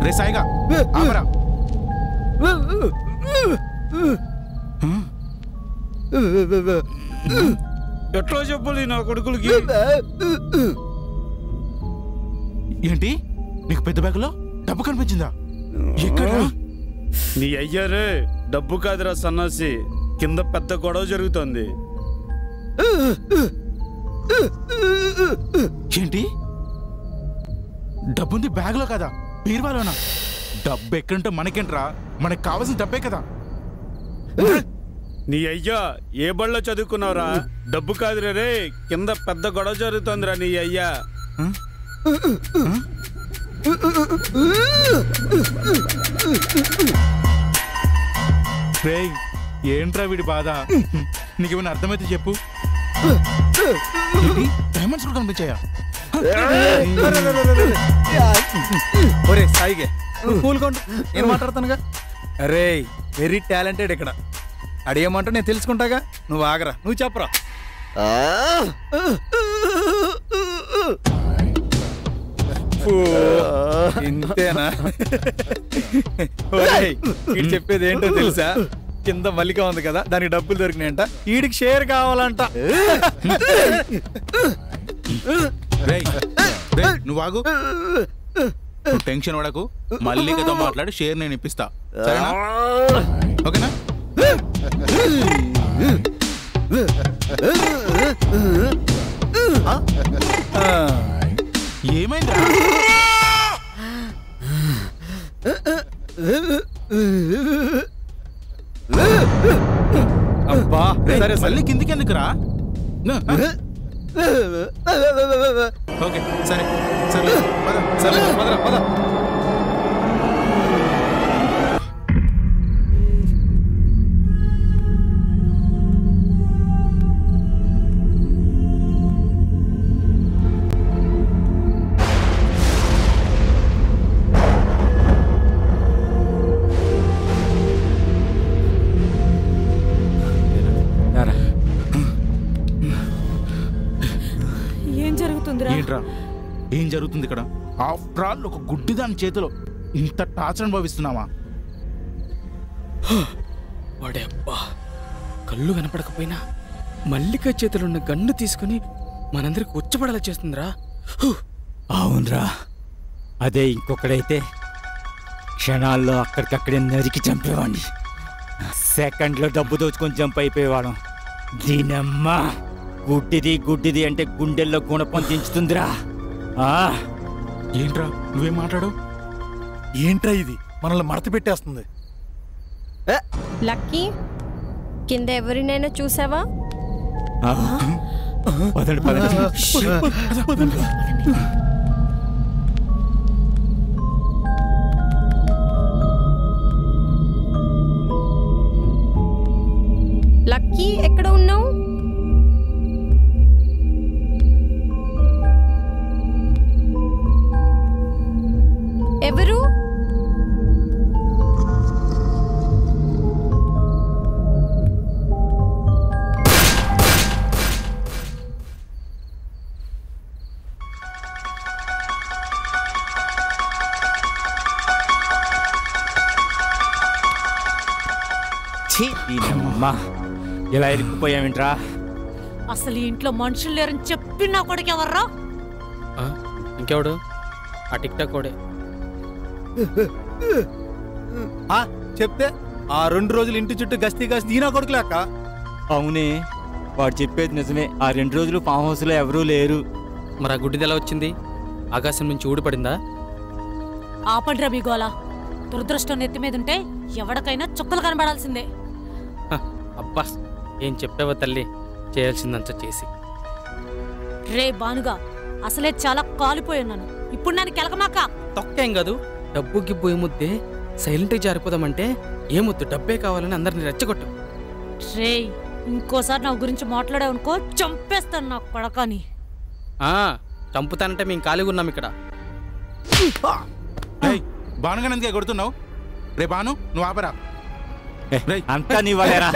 రే సాయిగా ఆపరా. ఎట్లా చెప్పాలి నా కొడుకులకి? ఏంటి నీకు పెద్ద బ్యాగులో డబ్బు కనిపించిందా? ఎక్కడ? నీ అయ్యారే డబ్బు కాదురా సన్నాసి, కింద పెద్ద గొడవ జరుగుతోంది. ఏంటి డబ్బుంది బ్యాగులో కదా, బీరువాలోనా? డబ్బు ఎక్కడుంటే మనకేంట్రా, మనకు కావాల్సిన డబ్బే కదా. నీ అయ్యా ఏ బళ్ళో చదువుకున్నావురా? డబ్బు కాదురా రే, కింద పెద్ద గొడవ జరుగుతోందిరా నీ అయ్యా. ఏంట్రా వీడి బాధ? నీకేమైనా అర్థమైతే చెప్పు. డైమండ్స్ కూడా కనిపించాయా? ఒరే సాయిగే కూల్కోండి, నేను మాట్లాడతానుగా. అరే వెరీ టాలెంటెడ్ ఇక్కడ. అడిగేమంటా నేను తెలుసుకుంటాగా, నువ్వు ఆగరా, నువ్వు చెప్పరా. ఇంతేనా? వీడు చెప్పేది ఏంటో తెలుసా? కింద మల్లిక ఉంది కదా, దానికి డబ్బులు దొరికినాయంట, వీడికి షేర్ కావాలంట. నువ్వు ఆగు, టెన్షన్ పడకు. మల్లికతో మాట్లాడి షేర్ నేను ఇప్పిస్తా, సరేనా? ఓకేనా? ఏమైంది? అబ్బా సరే మళ్ళీ కిందికి ఎందుకురా? ఓకే సరే సరే సరే పదరా పద. ఏం జరుగుతుంది ఇక్కడ? ఆఫ్టర్ ఆల్ ఒక గుడ్డి దాని చేతిలో ఇంత టార్చర్ అనుభవిస్తున్నావా? వాడే అబ్బా, కళ్ళు కనపడకపోయినా మల్లిక చేతిలో ఉన్న గన్ను తీసుకుని మనందరికి ఉచ్చబడలా చేస్తుందిరా. అవునరా, అదే ఇంకొకడైతే క్షణాల్లో అక్కడికక్కడే నరికి చంపేవాడిని. సెకండ్లో డబ్బు దోచుకొని జంప్ అయిపోయేవాడు. దీనమ్మ గుడ్డిది అంటే గుండెల్లో గుణపం దించుతుందిరా. ఏంట్రా నువ్వేం మాట్లాడవు? ఏంట్రా ఇది మనల్ని మడత పెట్టేస్తుంది. లక్కీ, కింద ఎవరినైనా చూసావా? లక్కీ ఎక్కడ ఉన్నావు? ఎవరు? ఇలా ఇరుక్కుపోయావేంట్రా? అసలు ఇంట్లో మనుషులు లేరని చెప్పి నా కొడుకు ఎవర్రా? ఇంకెవడు? ఆ టిక్ టాక్ కోడే. చెప్తే ఆ 2 రోజులు ఇంటి చుట్టూ గస్తీ ఈనా కొడుకులేక. అవునే, వాడు చెప్పేది నిజమే. ఆ 2 రోజులు ఫామ్ హౌస్ లో ఎవరూ లేరు. మరి ఆ గుడ్డిది ఎలా వచ్చింది? ఆకాశం నుంచి ఊడిపడిందా? ఆపండ్రా మీ గోలా. దురదృష్టం నెత్తి మీద ఉంటే ఎవడికైనా చుక్కలు కనబడాల్సిందే. అబ్బా ఏం చెప్పావో తల్లి, చేయాల్సిందంతా చేసి. రే బానుగా, అసలే చాలా కాలిపోయినాను, ఇప్పుడు నన్ను కెలకమాక. తొక్కేం కాదు, డబ్బు గిబ్బు ఏముద్దే, సైలెంట్గా జారిపోదామంటే ఏమొద్దు, డబ్బే కావాలని అందరిని రెచ్చగొట్టు. రే ఇంకోసారి నా గురించి మాట్లాడావనుకో చంపేస్తాను నా కొడకాని. చంపుతానంటే మేము ఖాళీగా ఉన్నాం ఇక్కడ. బానుగా ఎందుకే కొడుతున్నావు? రే బాను, నువ్వు ఆపరా. అంతా నీ వల్లేరా.